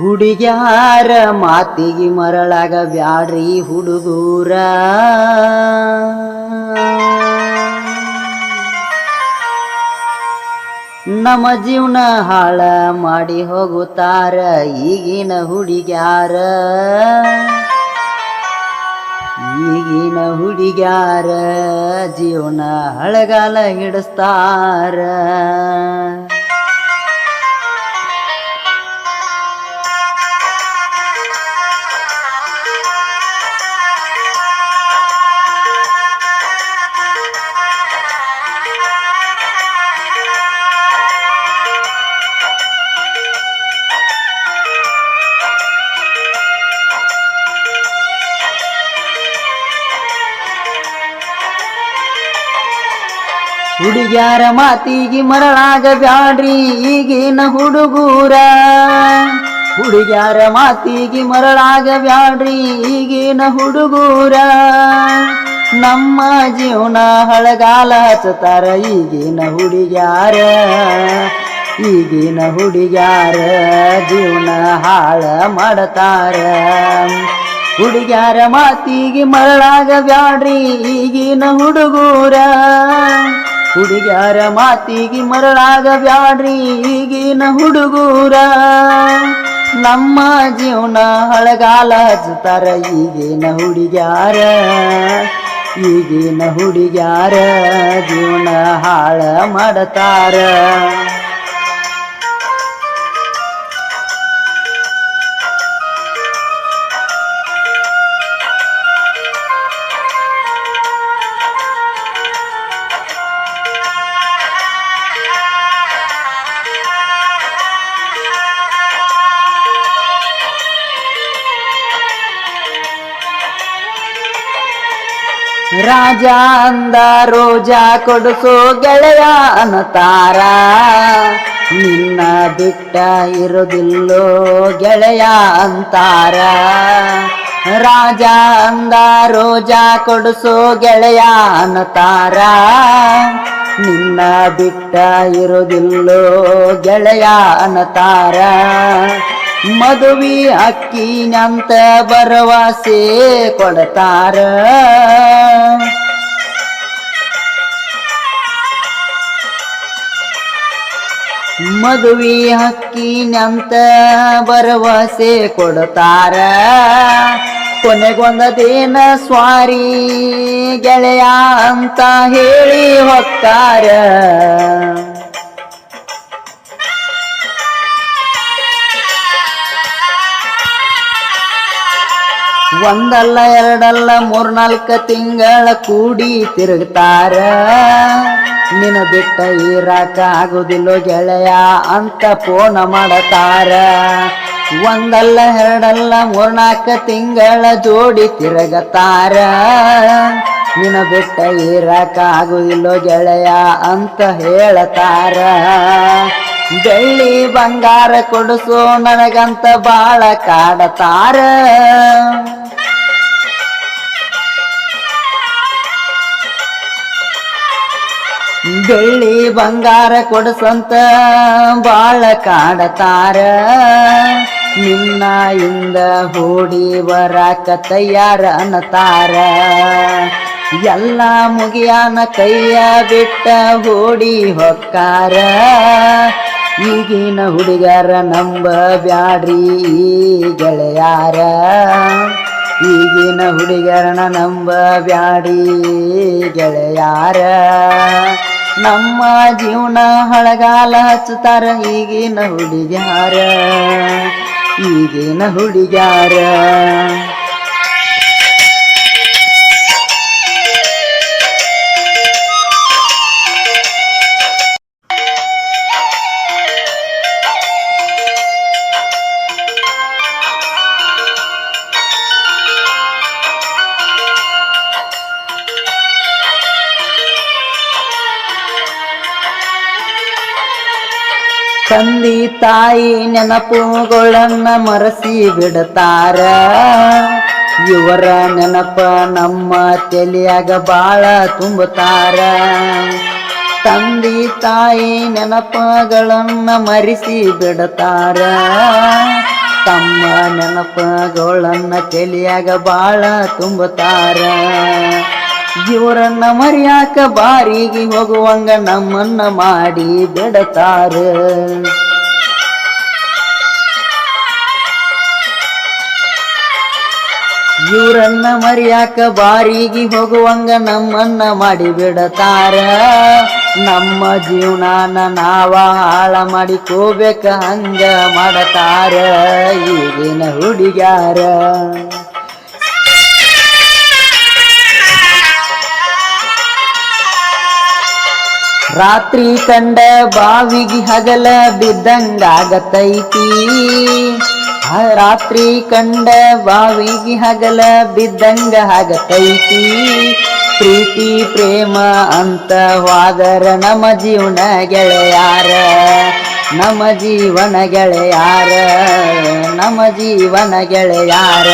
ಹುಡುಗ್ಯಾರ ಮಾತಿಗೆ ಮರಳಾಗ ಬ್ಯಾಡ್ರಿ ಹುಡುಗೂರ. ನಮ್ಮ ಜೀವನ ಹಾಳ ಮಾಡಿ ಹೋಗುತ್ತಾರ ಈಗಿನ ಹುಡುಗ್ಯಾರ. ಈಗಿನ ಹುಡುಗ್ಯಾರ ಜೀವನ ಹಳಗಾಲ ಹಿಡಿಸ್ತಾರ. ಹುಡುಗ್ಯಾರ ಮಾತಿಗೆ ಮರಳಾಗ ಬ್ಯಾಡ್ರಿ ಈಗಿನ ಹುಡುಗೂರ. ಹುಡುಗ್ಯಾರ ಮಾತಿಗೆ ಮರಳಾಗ ಬ್ಯಾಡ್ರಿ ಈಗಿನ ಹುಡುಗೂರ. ನಮ್ಮ ಜೀವನ ಹಳಗಾಲ ಹಚ್ಚತಾರ ಈಗಿನ ಹುಡುಗ್ಯಾರ. ಈಗಿನ ಹುಡುಗ್ಯಾರ ಜೀವನ ಹಾಳ ಮಾಡತಾರ. ಹುಡುಗ್ಯಾರ ಮಾತಿಗೆ ಮರಳಾಗ ಬ್ಯಾಡ್ರಿ ಈಗಿನ ಹುಡುಗೂರ. ಹುಡುಗ್ಯಾರ ಮಾತಿಗೆ ಮರಳಾಗ ಬ್ಯಾಡ್ರಿ ಈಗಿನ ಹುಡುಗೂರ. ನಮ್ಮ ಜೀವನ ಹಳಗಾಲ ಹಚ್ಚತಾರ ಈಗಿನ ಹುಡುಗ್ಯಾರ. ಈಗಿನ ಹುಡುಗ್ಯಾರ ಜೀವನ ಹಾಳ ಮಾಡತಾರ. ರಾಜ ಅಂದ ರೋಜಾ ಕೊಡಿಸೋ ಗೆಳೆಯ ಅನ್ನತಾರ. ನಿನ್ನ ಬಿಟ್ಟ ಇರೋದಿಲ್ಲೋ ಗೆಳೆಯ ಅಂತಾರ. ರಾಜ ಅಂದ ರೋಜಾ ಕೊಡಿಸೋ ಗೆಳೆಯ ಅನ್ನತಾರ. ನಿನ್ನ ಬಿಟ್ಟ ಇರೋದಿಲ್ಲೋ ಗೆಳೆಯ ಅನ್ನತಾರ. ಮದುವೆ ಅಕ್ಕಿನಂತ ಭರವಸೆ ಕೊಡ್ತಾರ. ಮದುವೆ ಹಕ್ಕಿನಂತ ಭರವಸೆ ಕೊಡ್ತಾರ. ಕೊನೆಗೊಂದದೇನ ಸ್ವಾರಿ ಗೆಳೆಯ ಅಂತ ಹೇಳಿ ಹೋಗ್ತಾರ. ಒಂದಲ್ಲ ಎರಡಲ್ಲ ಮೂರ್ನಾಲ್ಕು ತಿಂಗಳ ಕೂಡಿ ತಿರುಗ್ತಾರ. ನಿನ್ನ ಬಿಟ್ಟ ಇರಾಕ ಆಗುದಿಲ್ಲೋ ಗೆಳೆಯ ಅಂತ ಫೋನ್ ಮಾಡತಾರ. ಒಂದಲ್ಲ ಎರಡಲ್ಲ ಮೂರ್ನಾಲ್ಕು ತಿಂಗಳ ಜೋಡಿ ತಿರುಗತಾರ. ನಿನ್ನ ಬಿಟ್ಟ ಇರಾಕ ಆಗುದಿಲ್ಲೋ ಗೆಳೆಯ ಅಂತ ಹೇಳತಾರ. ಬೆಳ್ಳಿ ಬಂಗಾರ ಕೊಡಿಸೋ ನನಗಂತ ಬಾಳ ಕಾಡತಾರ. ಬೆಳ್ಳಿ ಬಂಗಾರ ಕೊಡಸಂತ ಬಾಳ ಕಾಡತಾರ. ನಿನ್ನ ಇಂದ ಹೂಡಿ ಬರಾಕ ತಯ್ಯಾರ ಅನ್ನತಾರ. ಎಲ್ಲ ಮುಗಿಯಾನ ಕೈಯ ಬಿಟ್ಟ ಹೂಡಿ ಹೊಕ್ಕಾರ. ಈಗಿನ ಹುಡುಗರ ನಂಬ ಬ್ಯಾಡ್ರಿ ಗೆಳೆಯಾರ. ಈಗಿನ ಹುಡುಗರನ ನಂಬ ಬ್ಯಾಡಿ ಗೆಳೆಯಾರ. ನಮ್ಮ ಜೀವನ ಹಳಗಾಲ ಹಚ್ಚತಾರ ಈಗಿನ ಹುಡುಗ್ಯಾರ. ಈಗಿನ ಹುಡುಗ್ಯಾರ. ತಂದೆ ತಾಯಿ ನೆನಪುಗಳನ್ನ ಮರೆಸಿ ಬಿಡ್ತಾರ. ಇವರ ನೆನಪ ನಮ್ಮ ತಲೆಯಾಗ ಬಾಳ ತುಂಬುತ್ತಾರ. ತಂದೆ ತಾಯಿ ನೆನಪುಗಳನ್ನ ಮರೆಸಿ ಬಿಡ್ತಾರ. ತಮ್ಮ ನೆನಪುಗಳನ್ನ ತಲೆಯಾಗ ಬಾಳ ತುಂಬುತ್ತಾರ ಇವರನ್ನ ಮರ್ಯಾಕ ಬಾರಿಗೆ ಹೋಗುವಂಗ ನಮ್ಮನ್ನ ಮಾಡಿ ಬಿಡತಾರ ಇವರನ್ನ ಮರ್ಯಾಕ ಬಾರಿಗೆ ಹೋಗುವಂಗ ನಮ್ಮನ್ನ ಮಾಡಿ ಬಿಡತಾರ ನಮ್ಮ ಜೀವನಾನ ನಾವ ಹಾಳ ಮಾಡಿಕೋಬೇಕ ಹಂಗ ಮಾಡತಾರ ಈಗಿನ ಹುಡುಗ್ಯಾರ ರಾತ್ರಿ ಕಂಡ ಬಾವಿಗೆ ಹಗಲ ಬಿದ್ದಂಗಾಗತೈತಿ ರಾತ್ರಿ ಕಂಡ ಬಾವಿಗೆ ಹಗಲ ಬಿದ್ದಂಗ ಆಗತೈತಿ ಪ್ರೀತಿ ಪ್ರೇಮ ಅಂತ ಹೋದರ ನಮ್ಮ ಜೀವನ ಗೆಳೆಯಾರ ನಮ್ಮ ಜೀವನ ಗೆಳೆಯಾರ ನಮ್ಮ ಜೀವನ ಗೆಳೆಯಾರ